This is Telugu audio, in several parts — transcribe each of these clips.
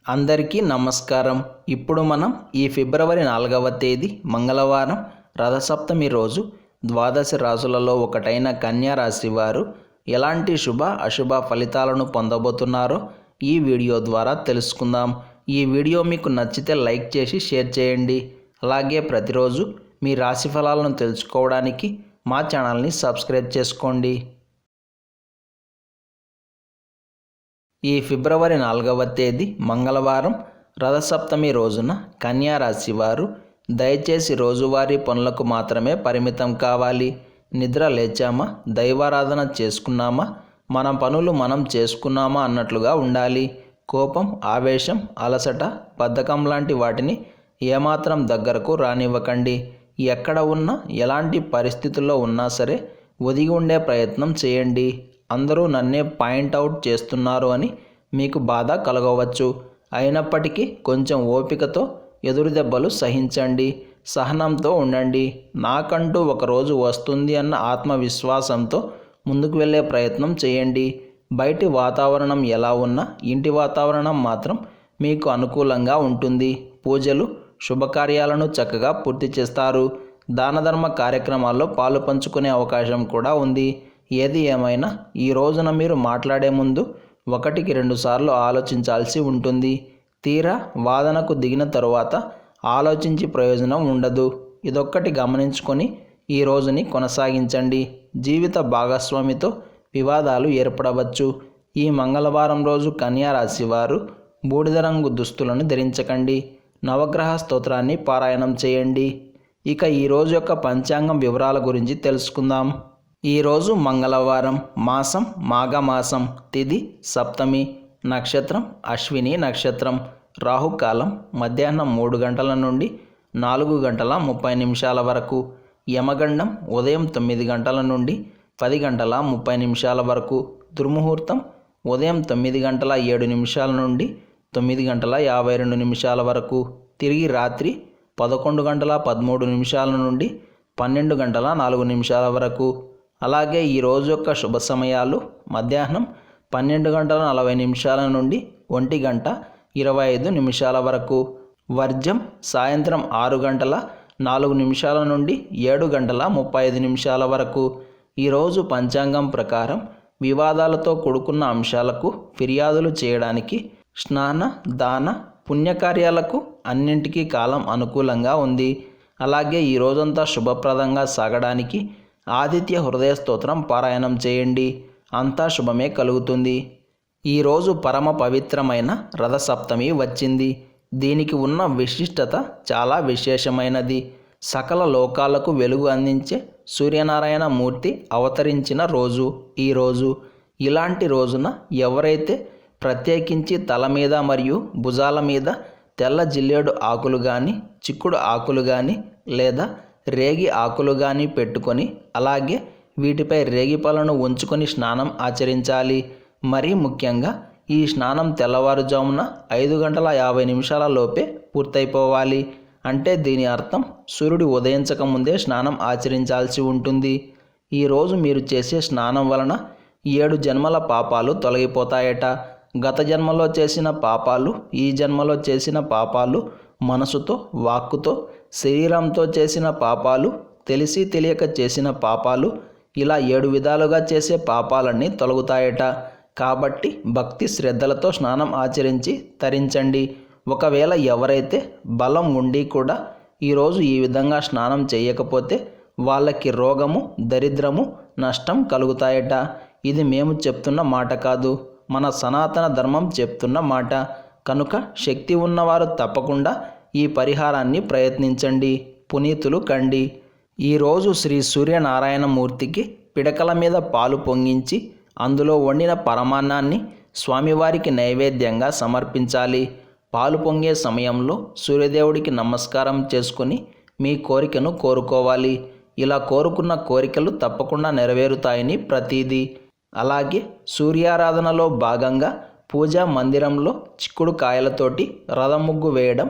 అందరికీ నమస్కారం. ఇప్పుడు మనం ఈ ఫిబ్రవరి 4వ తేదీ మంగళవారం రథసప్తమి రోజు ద్వాదశ రాశులలో ఒకటైన కన్యా రాశి వారు ఎలాంటి శుభ అశుభ ఫలితాలను పొందబోతున్నారో ఈ వీడియో ద్వారా తెలుసుకుందాం. ఈ వీడియో మీకు నచ్చితే లైక్ చేసి షేర్ చేయండి. అలాగే ప్రతిరోజు మీ రాశి ఫలాలను తెలుసుకోవడానికి మా ఛానల్ని సబ్స్క్రైబ్ చేసుకోండి. ఈ ఫిబ్రవరి 4వ తేదీ మంగళవారం రథసప్తమి రోజున కన్యా రాశి వారు దయచేసి రోజువారీ పనులకు మాత్రమే పరిమితం కావాలి. నిద్ర లేచామా, దైవారాధన చేసుకున్నామా, మన పనులు మనం చేసుకున్నామా అన్నట్లుగా ఉండాలి. కోపం, ఆవేశం, అలసట, బద్ధకం లాంటి వాటిని ఏమాత్రం దగ్గరకు రానివ్వకండి. ఎక్కడ ఉన్నా, ఎలాంటి పరిస్థితుల్లో ఉన్నా సరే ఒదిగి ఉండే ప్రయత్నం చేయండి. అందరూ నన్నే పాయింట్అవుట్ చేస్తున్నారు అని మీకు బాధ కలగవచ్చు. అయినప్పటికీ కొంచెం ఓపికతో ఎదురు దెబ్బలు సహించండి. సహనంతో ఉండండి. నాకంటూ ఒకరోజు వస్తుంది అన్న ఆత్మవిశ్వాసంతో ముందుకు వెళ్ళే ప్రయత్నం చేయండి. బయటి వాతావరణం ఎలా ఉన్నా ఇంటి వాతావరణం మాత్రం మీకు అనుకూలంగా ఉంటుంది. పూజలు, శుభకార్యాలను చక్కగా పూర్తి చేస్తారు. దాన ధర్మ కార్యక్రమాల్లో పాలు పంచుకునే అవకాశం కూడా ఉంది. ఏది ఏమైనా ఈ రోజున మీరు మాట్లాడే ముందు 1-2 సార్లు ఆలోచించాల్సి ఉంటుంది. తీరా వాదనకు దిగిన తరువాత ఆలోచించి ప్రయోజనం ఉండదు. ఇదొక్కటి గమనించుకొని ఈ రోజుని కొనసాగించండి. జీవిత భాగస్వామితో వివాదాలు ఏర్పడవచ్చు. ఈ మంగళవారం రోజు కన్యా రాశి వారు బూడిద రంగు దుస్తులను ధరించకండి. నవగ్రహ స్తోత్రాన్ని పారాయణం చేయండి. ఇక ఈ రోజు యొక్క పంచాంగం వివరాల గురించి తెలుసుకుందాం. ఈరోజు మంగళవారం, మాసం మాఘమాసం, తిథి సప్తమి, నక్షత్రం అశ్విని నక్షత్రం, రాహుకాలం మధ్యాహ్నం 3 గంటల నుండి 4 గంటల 30 నిమిషాల వరకు, యమగండం ఉదయం 9 గంటల నుండి 10 గంటల 30 నిమిషాల వరకు, దుర్ముహూర్తం ఉదయం 9 గంటల 7 నిమిషాల నుండి 9 గంటల 52 నిమిషాల వరకు, తిరిగి రాత్రి 11 గంటల 13 నిమిషాల నుండి 12 గంటల 4 నిమిషాల వరకు. అలాగే ఈ రోజు యొక్క శుభ సమయాలు మధ్యాహ్నం 12 గంటల 40 నిమిషాల నుండి 1 గంట 25 నిమిషాల వరకు, వర్జం సాయంత్రం 6 గంటల 4 నిమిషాల నుండి 7 గంటల 35 నిమిషాల వరకు. ఈరోజు పంచాంగం ప్రకారం వివాదాలతో కూడుకున్న అంశాలకు ఫిర్యాదులు చేయడానికి, స్నాన దాన పుణ్యకార్యాలకు అన్నింటికీ కాలం అనుకూలంగా ఉంది. అలాగే ఈ రోజంతా శుభప్రదంగా సాగడానికి ఆదిత్య హృదయ స్తోత్రం పారాయణం చేయండి. అంతా శుభమే కలుగుతుంది. ఈరోజు పరమ పవిత్రమైన రథసప్తమి వచ్చింది. దీనికి ఉన్న విశిష్టత చాలా విశేషమైనది. సకల లోకాలకు వెలుగు అందించే సూర్యనారాయణ మూర్తి అవతరించిన రోజు ఈరోజు. ఇలాంటి రోజున ఎవరైతే ప్రత్యేకించి తల మీద మరియు భుజాల మీద తెల్ల జిల్లేడు ఆకులు కానీ, చిక్కుడు ఆకులు కానీ లేదా రేగి ఆకులు కానీ పెట్టుకొని, అలాగే వీటిపై రేగిపళ్ళను ఉంచుకొని స్నానం ఆచరించాలి. మరీ ముఖ్యంగా ఈ స్నానం తెల్లవారుజామున 5 గంటల 50 నిమిషాల లోపే పూర్తయిపోవాలి. అంటే దీని అర్థం సూర్యుడు ఉదయించక ముందే స్నానం ఆచరించాల్సి ఉంటుంది. ఈరోజు మీరు చేసే స్నానం వలన 7 జన్మల పాపాలు తొలగిపోతాయట. గత జన్మలో చేసిన పాపాలు, ఈ జన్మలో చేసిన పాపాలు, మనసుతో, వాక్కుతో, శరీరంతో చేసిన పాపాలు, తెలిసి తెలియక చేసిన పాపాలు, ఇలా 7 విధాలుగా చేసే పాపాలన్నీ తొలగుతాయట. కాబట్టి భక్తి శ్రద్ధలతో స్నానం ఆచరించి తరించండి. ఒకవేళ ఎవరైతే బలం ఉండి కూడా ఈరోజు ఈ విధంగా స్నానం చేయకపోతే వాళ్ళకి రోగము, దరిద్రము, నష్టం కలుగుతాయట. ఇది మేము చెప్తున్న మాట కాదు, మన సనాతన ధర్మం చెప్తున్న మాట. కనుక శక్తి ఉన్నవారు తప్పకుండా ఈ పరిహారాన్ని ప్రయత్నించండి, పునీతులు కండి. ఈరోజు శ్రీ సూర్యనారాయణ మూర్తికి పిడకల మీద పాలు పొంగించి అందులో వండిన పరమాన్నాన్ని స్వామివారికి నైవేద్యంగా సమర్పించాలి. పాలు పొంగే సమయంలో సూర్యదేవుడికి నమస్కారం చేసుకొని మీ కోరికను కోరుకోవాలి. ఇలా కోరుకున్న కోరికలు తప్పకుండా నెరవేరుతాయని ప్రతీది. అలాగే సూర్యారాధనలో భాగంగా పూజా మందిరంలో చిక్కుడు కాయలతోటి రథం ముగ్గు వేయడం,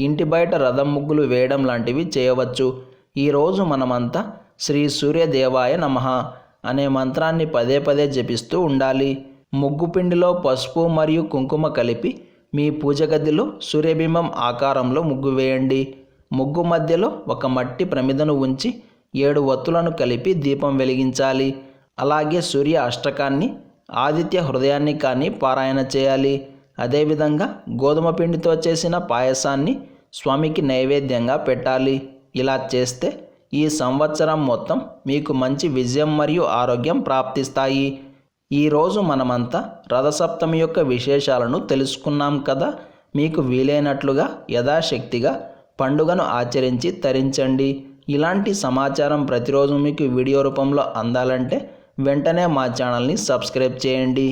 ఇంటి బయట రథం ముగ్గులు వేయడం లాంటివి చేయవచ్చు. ఈరోజు మనమంతా శ్రీ సూర్యదేవాయ నమః అనే మంత్రాన్ని పదే పదే జపిస్తూ ఉండాలి. ముగ్గు పిండిలో పసుపు మరియు కుంకుమ కలిపి మీ పూజ గదిలో సూర్యబింబం ఆకారంలో ముగ్గు వేయండి. ముగ్గు మధ్యలో ఒక మట్టి ప్రమిదను ఉంచి 7 ఒత్తులను కలిపి దీపం వెలిగించాలి. అలాగే సూర్య అష్టకాన్ని, ఆదిత్య హృదయాన్ని కానీ పారాయణ చేయాలి. అదేవిధంగా గోధుమ పిండితో చేసిన పాయసాన్ని స్వామికి నైవేద్యంగా పెట్టాలి. ఇలా చేస్తే ఈ సంవత్సరం మొత్తం మీకు మంచి విజయం మరియు ఆరోగ్యం ప్రాప్తిస్తాయి. ఈరోజు మనమంతా రథసప్తమి యొక్క విశేషాలను తెలుసుకున్నాం కదా. మీకు వీలైనట్లుగా యథాశక్తిగా పండుగను ఆచరించి తరించండి. ఇలాంటి సమాచారం ప్రతిరోజు మీకు వీడియో రూపంలో అందాలంటే వెంటనే మా ఛానల్ని సబ్స్క్రైబ్ చేయండి.